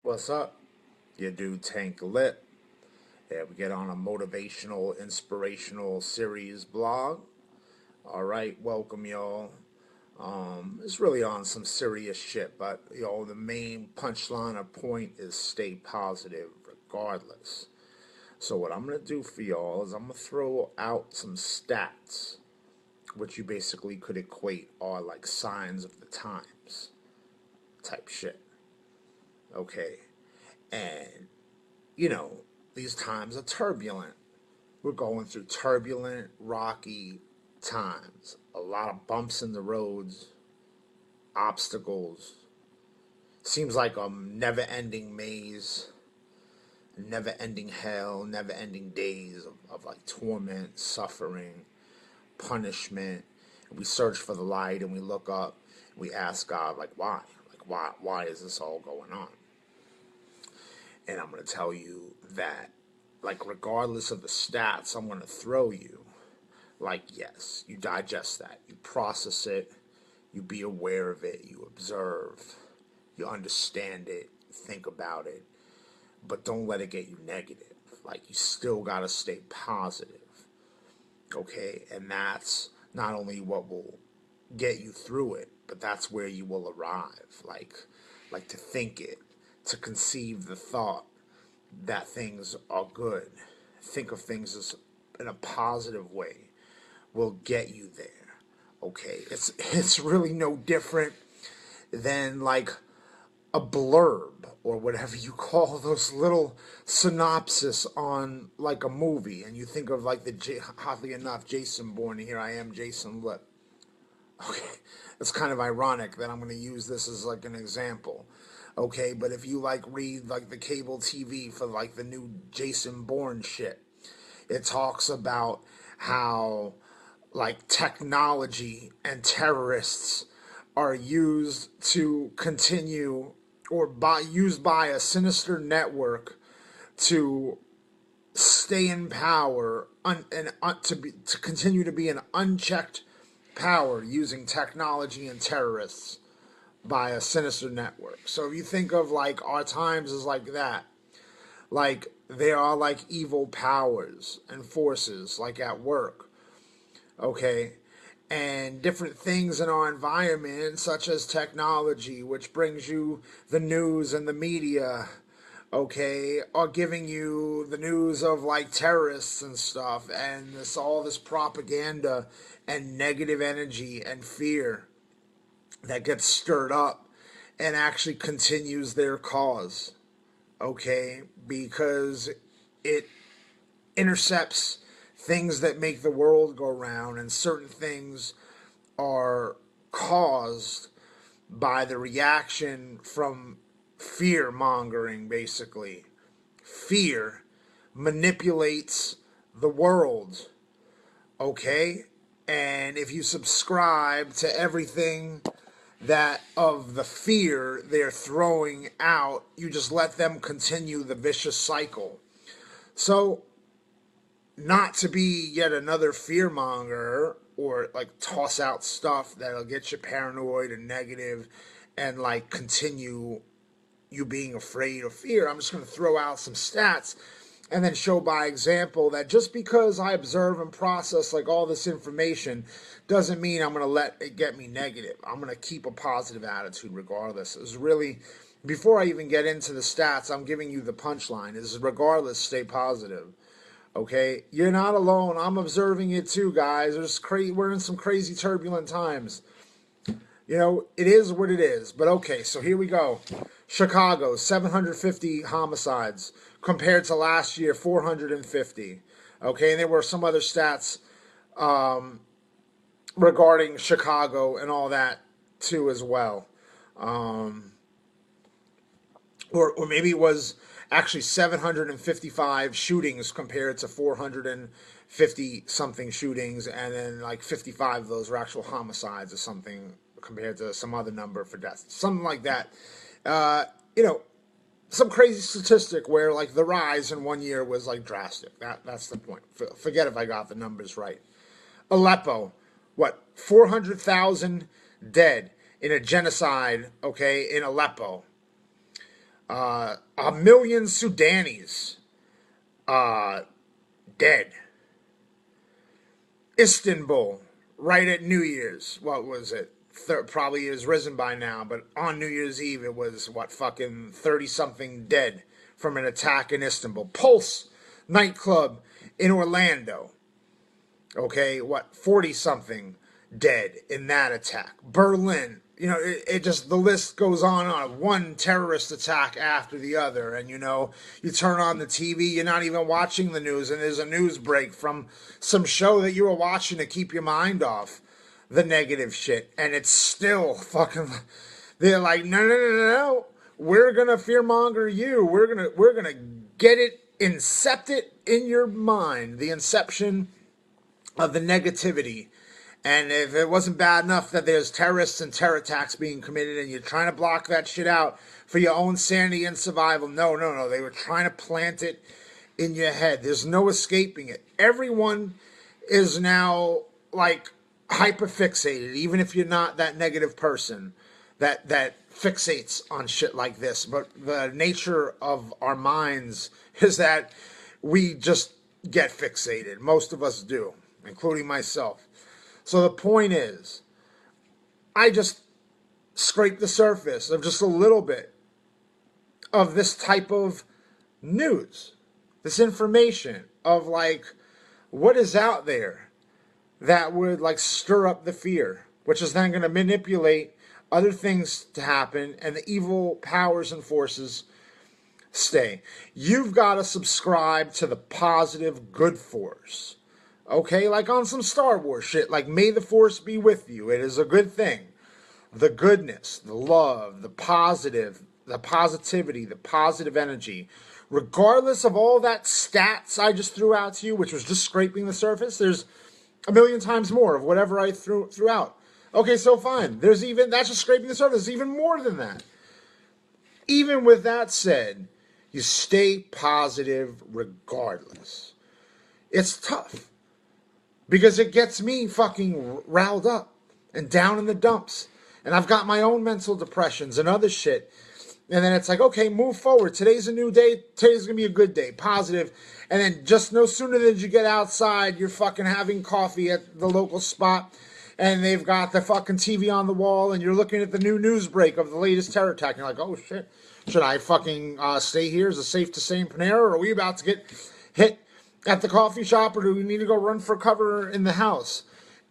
What's up? You do Tank Lip. Yeah, we get on a motivational, inspirational series blog. All right, welcome y'all. It's really on some serious shit, but the main punchline or point is stay positive regardless. So what I'm gonna do for y'all is I'm gonna throw out some stats, which you basically could equate are like signs of the times type shit. Okay, and you know, these times are turbulent. We're going through turbulent, rocky times. A lot of bumps in the roads, obstacles. Seems like a never ending maze, never ending hell, never ending days of like torment, suffering, punishment. And we search for the light and we look up. And we ask God, like, why? Like, why is this all going on? And I'm going to tell you that, like, regardless of the stats I'm going to throw you, like, yes, you digest that, you process it, you be aware of it, you observe, you understand it, you think about it, but don't let it get you negative. Like, you still got to stay positive, okay? And that's not only what will get you through it, but that's where you will arrive. Like to think it, to conceive the thought that things are good. Think of things as in a positive way will get you there. Okay, it's really no different than like a blurb or whatever you call those little synopsis on like a movie, and you think of like oddly enough, Jason Bourne. Here I am, Jason Lip. Okay, it's kind of ironic that I'm going to use this as like an example. Okay, but if you like read like the cable TV for like the new Jason Bourne shit, it talks about how like technology and terrorists are used to continue or used by a sinister network to stay in power to continue to be an unchecked power using technology and terrorists by a sinister network. So if you think of like our times as like that, like there are like evil powers and forces like at work, okay, and different things in our environment such as technology, which brings you the news and the media, okay, are giving you the news of like terrorists and stuff, and this propaganda and negative energy and fear that gets stirred up and actually continues their cause, okay, because it intercepts things that make the world go round, and certain things are caused by the reaction from fear mongering, basically. Fear manipulates the world, okay? And if you subscribe to everything that of the fear they're throwing out, you just let them continue the vicious cycle. So, not to be yet another fear monger or like toss out stuff that'll get you paranoid and negative and like continue you being afraid or fear, I'm just going to throw out some stats and then show by example that just because I observe and process like all this information doesn't mean I'm going to let it get me negative. I'm going to keep a positive attitude regardless. It's really, before I even get into the stats, I'm giving you the punchline. Is regardless, stay positive. Okay, you're not alone. I'm observing it too, guys. We're in some crazy turbulent times. You know, it is what it is. But okay, so here we go. Chicago, 750 homicides compared to last year, 450. Okay, and there were some other stats regarding Chicago and all that too as well. Or maybe it was actually 755 shootings compared to 450 something shootings, and then like 55 of those were actual homicides or something compared to some other number for deaths, something like that. Uh, you know, some crazy statistic where like the rise in 1 year was like drastic. That's the point. Forget if I got the numbers right. Aleppo, what, 400,000 dead in a genocide, okay, in Aleppo. A million Sudanese dead. Istanbul, right at New Year's. What was it? Probably is risen by now, but on New Year's Eve it was what, fucking 30 something dead from an attack in Istanbul. Pulse nightclub in Orlando. Okay, what, 40 something dead in that attack. Berlin, it just, the list goes on. One terrorist attack after the other. And, you turn on the TV, you're not even watching the news, and there's a news break from some show that you were watching to keep your mind off the negative shit. And it's still fucking, they're like, no, no, no, no, no. We're going to fearmonger you. We're going to get it, incept it in your mind. The inception of the negativity. And if it wasn't bad enough that there's terrorists and terror attacks being committed and you're trying to block that shit out for your own sanity and survival, no. They were trying to plant it in your head. There's no escaping it. Everyone is now like hyperfixated, even if you're not that negative person that fixates on shit like this. But the nature of our minds is that we just get fixated. Most of us do, including myself. So the point is, I just scraped the surface of just a little bit of this type of news, this information of like what is out there that would like stir up the fear, which is then going to manipulate other things to happen, and the evil powers and forces stay. You've got to subscribe to the positive good force. Okay, like on some Star Wars shit, like may the force be with you. It is a good thing. The goodness, the love, the positive, the positivity, the positive energy. Regardless of all that stats I just threw out to you, which was just scraping the surface, there's a million times more of whatever I threw out. Okay, so fine. That's just scraping the surface. There's even more than that. Even with that said, you stay positive regardless. It's tough. Because it gets me fucking riled up and down in the dumps. And I've got my own mental depressions and other shit. And then it's like, okay, move forward. Today's a new day. Today's going to be a good day. Positive. And then just no sooner than you get outside, you're fucking having coffee at the local spot. And they've got the fucking TV on the wall. And you're looking at the new news break of the latest terror attack. And you're like, oh shit. Should I fucking stay here? Is it safe to stay in Panera? Or are we about to get hit at the coffee shop, or do we need to go run for cover in the house?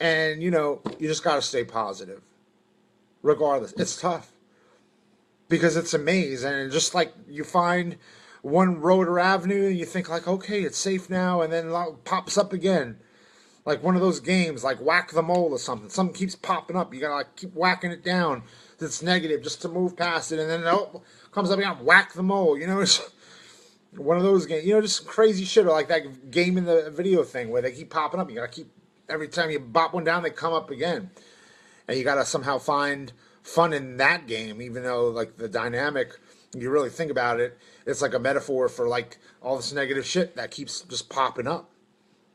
And, you just got to stay positive. Regardless. It's tough. Because it's a maze. And just like you find one road or avenue, and you think like, okay, it's safe now. And then it pops up again. Like one of those games, like Whack the Mole or something. Something keeps popping up. You got to like keep whacking it down. It's negative just to move past it. And then it comes up again, Whack the Mole. It's one of those games, just crazy shit, or like that game in the video thing where they keep popping up. You gotta keep, every time you bop one down, they come up again. And you gotta somehow find fun in that game, even though like the dynamic, you really think about it, it's like a metaphor for like all this negative shit that keeps just popping up,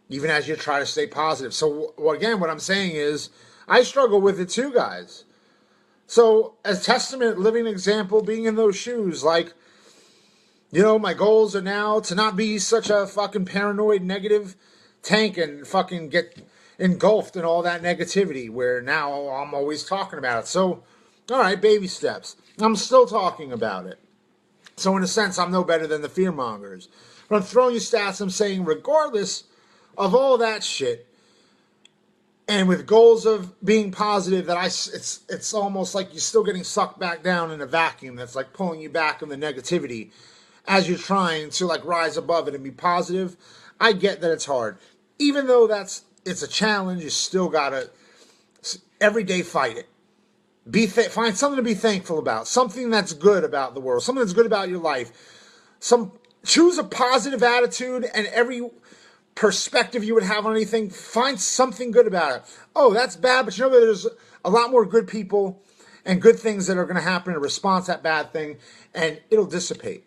even as you try to stay positive. So again, what I'm saying is, I struggle with it too, guys. So as testament, living example, being in those shoes, like, my goals are now to not be such a fucking paranoid, negative tank and fucking get engulfed in all that negativity where now I'm always talking about it. So, all right, baby steps. I'm still talking about it. So in a sense, I'm no better than the fearmongers. But I'm throwing you stats. I'm saying regardless of all that shit, and with goals of being positive, it's almost like you're still getting sucked back down in a vacuum that's like pulling you back in the negativity as you're trying to like rise above it and be positive. I get that it's hard. Even though it's a challenge, you still gotta every day fight it. Find something to be thankful about. Something that's good about the world. Something that's good about your life. Choose a positive attitude, and every perspective you would have on anything, find something good about it. Oh, that's bad, but there's a lot more good people and good things that are going to happen in response to that bad thing, and it'll dissipate.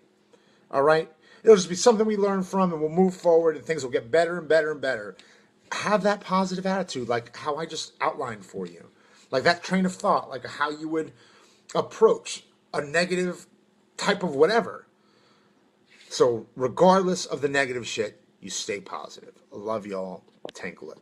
All right? It'll just be something we learn from, and we'll move forward, and things will get better and better and better. Have that positive attitude, like how I just outlined for you. Like that train of thought, like how you would approach a negative type of whatever. So regardless of the negative shit, you stay positive. I love y'all. Tank Lip.